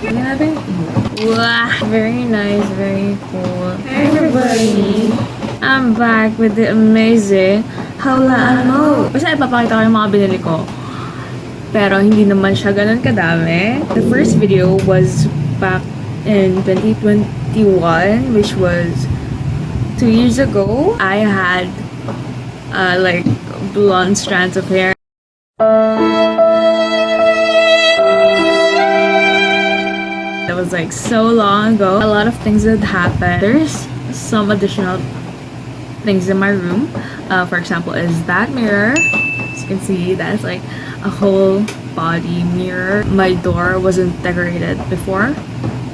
Tingnan natin. Wow! Very nice, very cool. Hi everybody! I'm back with the amazing Hawlaan Mo! Basta ipapakita ko yung mga binili ko. Pero hindi naman siya ganun kadami. The first video was back in 2021, which was 2 years ago. I had like blonde strands of hair. That was like so long ago. A lot of things had happened. There's some additional things in my room. For example, is that mirror. As you can see, that's like a whole body mirror. My door wasn't decorated before.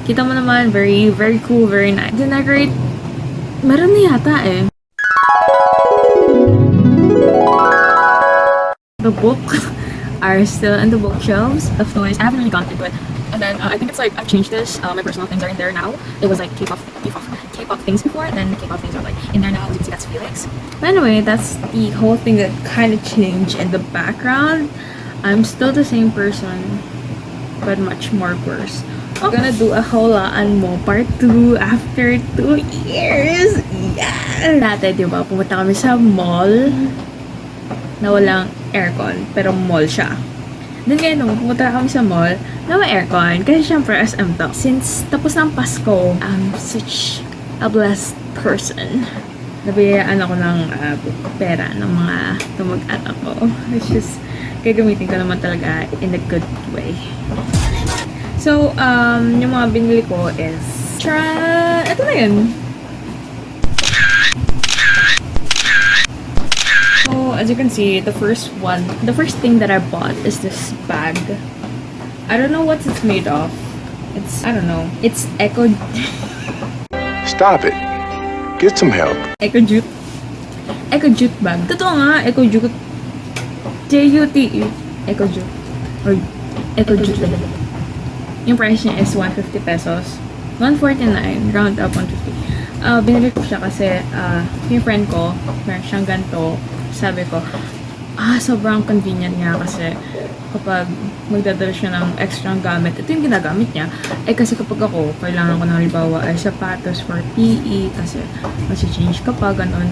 Kita mo naman, very, very cool, very nice. Decorate, meron na yata eh. The books are still in the bookshelves. The toys, I haven't really gone into it. And then I think it's like I've changed this. My personal things are in there now. It was like K-pop things before, and then the K-pop things are like in there now. As you can see, that's Felix. But anyway, that's the whole thing that kind of changed in the background. I'm still the same person, but much more worse. I'm gonna do a Hawlaan Mo part 2 after 2 years. Yeah! Dati, di ba, pumunta kami sa mall na walang aircon, pero mall siya. Then ngayon, nung pumunta kami sa mall na may aircon, kasi syempre SM to. Since tapos ng Pasko, I'm such a blessed person. Nabiyaan ako ng pera ng mga tumag-anak ko. Which is, gagamitin ko naman talaga in a good way. So, yung mga binili ko is, ito na yun. So, as you can see, the first thing that I bought is this bag. I don't know what it's made of. I don't know. It's Eco... Stop it. Get some help. Eco Jute bag. Totoo nga, Eco Jute. J-U-T-E. Eco Jute. Or Eco Jute. Yung price niya is 150 pesos. 149, round up 150. Binili ko siya kasi yung friend ko, meron siyang ganito. Sabi ko, sobrang convenient niya kasi kapag magdadala siya ng extra gamit, ito yung ginagamit niya. Kasi kapag ako, kailangan ko ng halimbawa ay sapatos for PE kasi masi-change ka pa, ganun.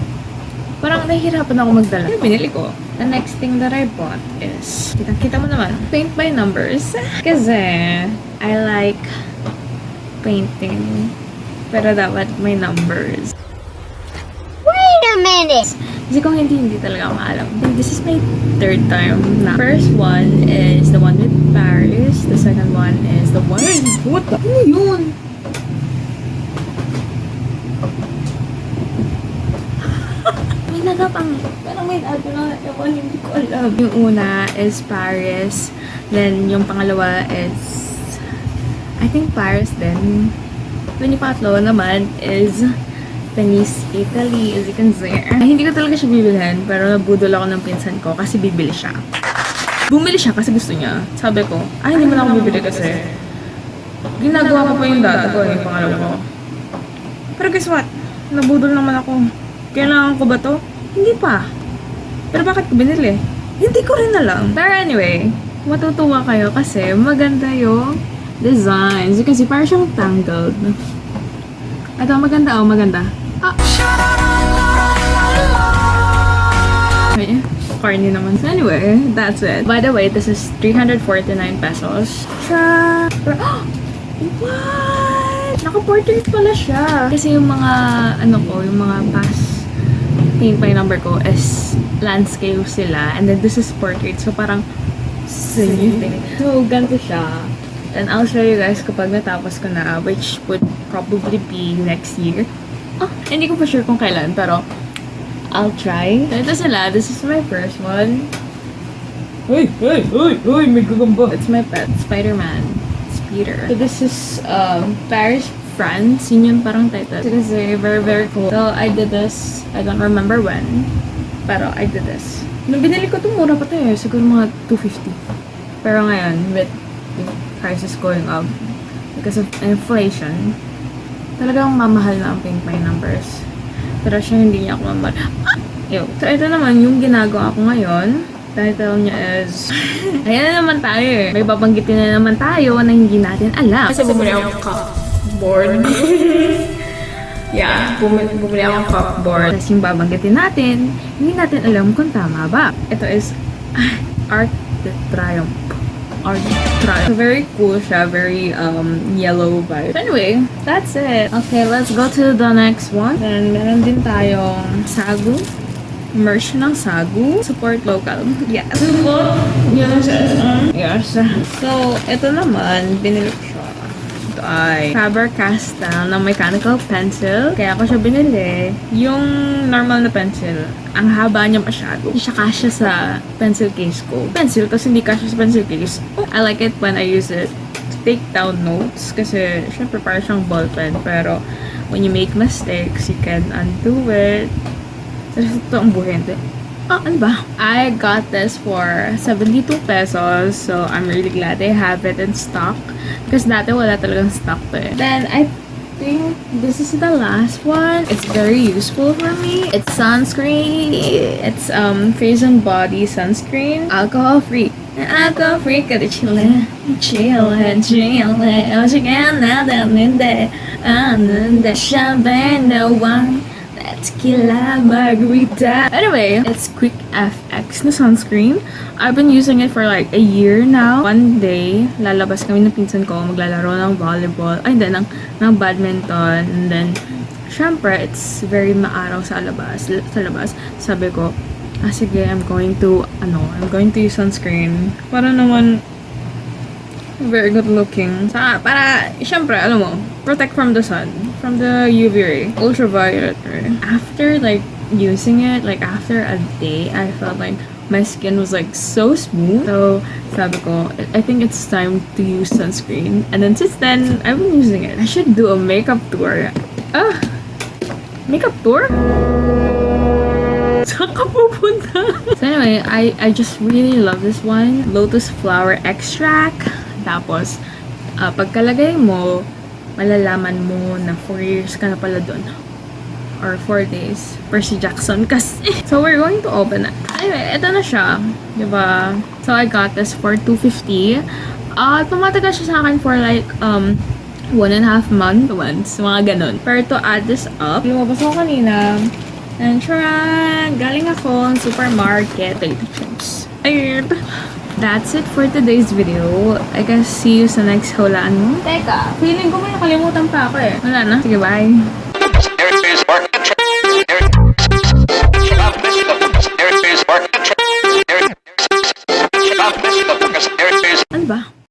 Parang nahihirapan ako magdala. Yung binili ko. The next thing that I bought is, kita mo naman, paint by numbers. Kasi, I like painting. Pero dapat may numbers. Wait a minute! Kasi kung hindi talaga ako maalam. This is my third time na. First one is the one with Paris. The second one is the one... What the? Ano yun? May nagapang... Parang may nato na ewan, hindi ko alam. Yung una is Paris. Then yung pangalawa is... I think Paris din. Then yung pangatlo naman is... Venice, Italy, as you can see. Hindi ko talaga siya bibilhin, pero nabudol ako ng pinsan ko kasi bibili siya. Bumili siya kasi gusto niya. Sabi ko, hindi mo na ako bibili kasi ginagawa ko pa yung data ko, yung pangalawa ko. Pero guess what? Nabudol naman ako. Kailangan ko ba to? Hindi pa. Pero bakit ko binili? Hindi ko rin alam. Pero anyway, matutuwa kayo kasi maganda yung designs. You can see, parang siyang tangled. Ito, maganda maganda. Okay, corny naman. So anyway, that's it. By the way, this is 349 pesos. What? Naka-portrait pala siya. Kasi yung mga, yung mga past paint by number ko is landscape sila. And then this is portrait. So parang, so ganito siya. And I'll show you guys kapag natapos ko na, which would probably be next year. Hindi ko pa sure kung kailan, pero I'll try. So, ito sila. This is my first one. Hey, may gagamba. It's my pet, Spider-Man. It's Peter. So, this is Paris, France. Yun yung parang title. So, this is very, very cool. So, I did this. I don't remember when, pero I did this. Nung binili ko ito, mura pa ito eh. Siguro mga 250. Pero ngayon, with the prices going up because of inflation, talagang mamahal na ang paint by numbers. Pero siya hindi niya ako mamahal. So, ito naman yung ginagawa ko ngayon. Title niya is... Ayan na naman tayo eh. May babanggitin na naman tayo na hindi natin alam. Kasi bumili akong cupboard. Yeah, bumili akong cupboard. Tapos yung babanggitin natin, hindi natin alam kung tama ba. Ito is Arc de Triomphe. Arc de Triomphe. So, very cool siya. Very yellow vibe. So, anyway, that's it. Okay, let's go to the next one. Then, meron din tayong Sagu. Merch ng Sagu. Support local. Yeah. Support yung SM. Yes. So, ito naman, binili ko siya. Ito ay Faber-Castell na mechanical pencil. Kaya ako siya binili. Yung normal na pencil, ang haba niya masyado. Hindi siya kasya sa pencil case ko. Pencil, tapos hindi kasya sa pencil case. I like it when I use it to take down notes. Kasi, syempre, parang siyang ballpen. Pero, when you make mistakes, you can undo it. Tapos ito ang buhente. Ano ba? I got this for 72 pesos. So, I'm really glad they have it in stock. Because dati wala talagang stock to eh. Then, I think this is the last one. It's very useful for me. It's sunscreen. It's face and body sunscreen. Alcohol free. Alcohol free ka di chile. Chile, chile. O sige na ninde. Ninde. Champagne na wine. Tequila margarita. Anyway, it's Quick FX na sunscreen. I've been using it for like a year now. One day, lalabas kami ng pinsan ko, maglalaro ng volleyball, ay hindi, ng badminton. And then, syempre, it's very maaraw sa labas. Sabi ko, sige, I'm going to use sunscreen. Para naman, very good looking. Para, syempre, alam mo, protect from the sun, from the UV ray, ultraviolet ray. After like using it, like after a day, I felt like my skin was like so smooth. So, sabi ko, I think it's time to use sunscreen. And then since then, I've been using it. I should do a makeup tour. Makeup tour? Saan ka pupunta? So anyway, I just really love this one. Lotus flower extract. Tapos, pagkalagay mo, malalaman mo na 4 years ka na pala dun. Or 4 days. Percy Jackson kasi. So, we're going to open it. Anyway, ito na siya. Diba? So, I got this for $2.50. Tumatagal siya sa akin for like, 1.5 months once. Mga ganun. Pero to add this up, lumabas ako kanina. And tara, galing ako ng supermarket. Potato chips. Ayun. That's it for today's video. I guess see you sa next hulaan mo. Teka, feeling ko may nakalimutan pa ako eh. Wala na. Sige, bye.